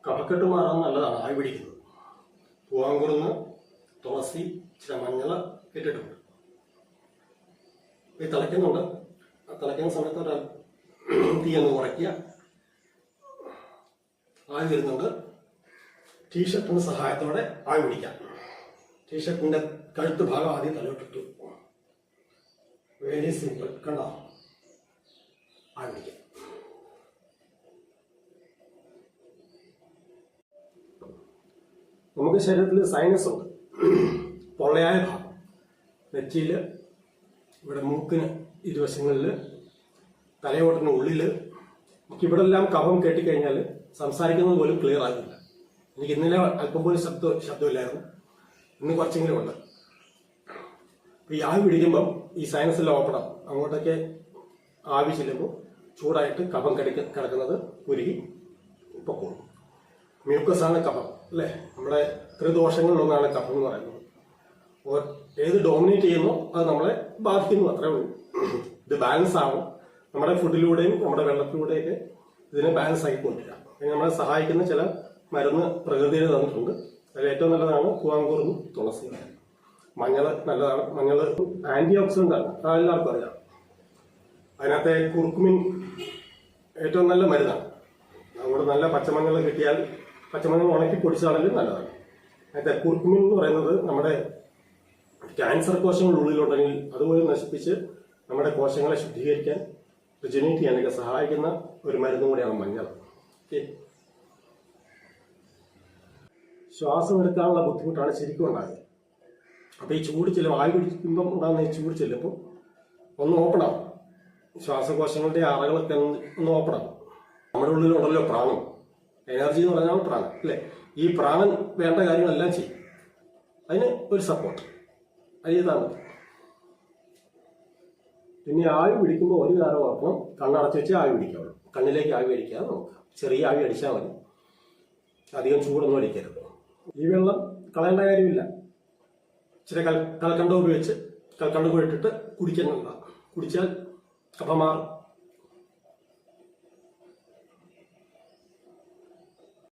കഫക്കെട്ട് മാറാൻ നല്ലതാണ് ആവി പിടിക്കുന്നത്. പൂവാങ്കുറുന്ന്, തുളസി, ചില മഞ്ഞൾ ഇട്ടിട്ടുണ്ട്. ഇത് തിളയ്ക്കുന്നുണ്ട്. തിളയ്ക്കുന്ന സമയത്ത് ഒരു തീയൊന്ന് കുറയ്ക്കുക. ആവി വരുന്നുണ്ട്. ടീഷർട്ടിന് സഹായത്തോടെ ആവി പിടിക്കാം. ടീഷർട്ടിന്റെ കഴുത്ത് ഭാഗം ആദ്യം തലയിട്ടിട്ടു. Very simple. കണ്ടോ? ആവി പിടിക്കാം. നമുക്ക് ശരീരത്തിൽ സൈനസ് ഉണ്ട്. പൊള്ളയായ ഭാഗം നെറ്റിയിൽ, ഇവിടെ മൂക്കിന് ഇരുവശങ്ങളിൽ, തലയോട്ടിന് ഉള്ളിൽ, നമുക്ക് ഇവിടെ എല്ലാം കഫം കെട്ടിക്കഴിഞ്ഞാൽ സംസാരിക്കുന്നത് പോലും ക്ലിയർ ആകില്ല. എനിക്ക് ഇന്നലെ അല്പം പോലും ശബ്ദമില്ലായിരുന്നു. ഇന്ന് കുറച്ചെങ്കിലും ഉണ്ട്. ഈ ആവി പിടിക്കുമ്പം ഈ സൈനസിൽ ഓപ്പണം അങ്ങോട്ടൊക്കെ ആവി ചെല്ലുമ്പോൾ ചൂടായിട്ട് കഫം കിടക്കുന്നത് ഉരുകി പൊക്കോളും. മ്യൂക്കസാണ് കഫം, അല്ലേ? നമ്മുടെ ത്രിദോഷങ്ങളിലൊന്നാണ് കഫം എന്ന് പറയുന്നത്. ഏത് ഡോമിനേറ്റ് ചെയ്യുന്നോ അത് നമ്മളെ ബാധിക്കുന്നു, അത്രേ ഉള്ളൂ. ഇത് ബാലൻസ് ആവും. നമ്മുടെ ഫുഡിലൂടെയും നമ്മുടെ വെള്ളത്തിലൂടെയൊക്കെ ഇതിനെ ബാലൻസ് ആക്കി കൊണ്ടുവരാം. അതിന് നമ്മളെ സഹായിക്കുന്ന ചില മരുന്ന് പ്രകൃതിയിൽ തന്നിട്ടുണ്ട്. അതിൽ ഏറ്റവും നല്ലതാണ് പൂവാങ്കുറും തുളസിയും. മഞ്ഞൾ നല്ലതാണ്. മഞ്ഞൾ ആന്റി ഓക്സിഡന്റ് ആണ്, എല്ലാവർക്കും അറിയാം. അതിനകത്തെ കുർക്കുമിൻ ഏറ്റവും നല്ല മരുന്നാണ്. അതുകൊണ്ട് നല്ല പച്ചമഞ്ഞൾ കിട്ടിയാൽ പച്ചമഞ്ഞൾ ഉണക്കി പൊടിച്ചാണെങ്കിലും നല്ലതാണ്. അതിനകത്തെ കുർക്കുമിൻ എന്ന് പറയുന്നത് നമ്മുടെ ക്യാൻസർ കോശങ്ങൾ ഉള്ളിലുണ്ടെങ്കിൽ അതുപോലെ നശിപ്പിച്ച് നമ്മുടെ കോശങ്ങളെ ശുദ്ധീകരിക്കാൻ, റിജനേറ്റ് ചെയ്യാനൊക്കെ സഹായിക്കുന്ന ഒരു മരുന്നും കൂടിയാണ് മഞ്ഞൾ. ശ്വാസം എടുക്കാനുള്ള ബുദ്ധിമുട്ടാണ് ശരിക്കും ഉണ്ടാകുന്നത്. അപ്പോൾ ഈ ചൂട് ചെല്ലും, ആവി പിടിക്കുമ്പം ഉണ്ടാകുന്ന ഈ ചൂട് ചെല്ലുമ്പോൾ ഒന്ന് ഓപ്പൺ ആവും. ശ്വാസകോശങ്ങളുടെ അറകളൊക്കെ ഒന്ന് ഓപ്പൺ ആവും. നമ്മുടെ ഉള്ളിലുണ്ടല്ലോ പ്രാണൻ, എനർജി എന്ന് പറഞ്ഞാൽ പ്രാണൻ, അല്ലേ? ഈ പ്രാണൻ വേണ്ട കാര്യങ്ങളെല്ലാം ചെയ്യും. അതിന് ഒരു സപ്പോർട്ട് അത് ചെയ്താൽ മതി. പിന്നെ ആവി പിടിക്കുമ്പോൾ ഒരു കാര്യം ഓർക്കണം, കണ്ണടച്ച് വെച്ച് ആവി പിടിക്കാവുള്ളൂ. കണ്ണിലേക്ക് ആവി അടിക്കാതെ നോക്കാം. ചെറിയ ആവി അടിച്ചാൽ മതി, അധികം ചൂടൊന്നും അടിക്കരുത്. ഈ വെള്ളം കളയേണ്ട കാര്യമില്ല. ഇച്ചിരി കൽക്കണ്ടം ഉപയോഗിച്ച് കൽക്കണ്ടം കൂടി ഇട്ടിട്ട് കുടിക്കാൻ നല്ലതാണ്. കുടിച്ചാൽ കഫം മാറും.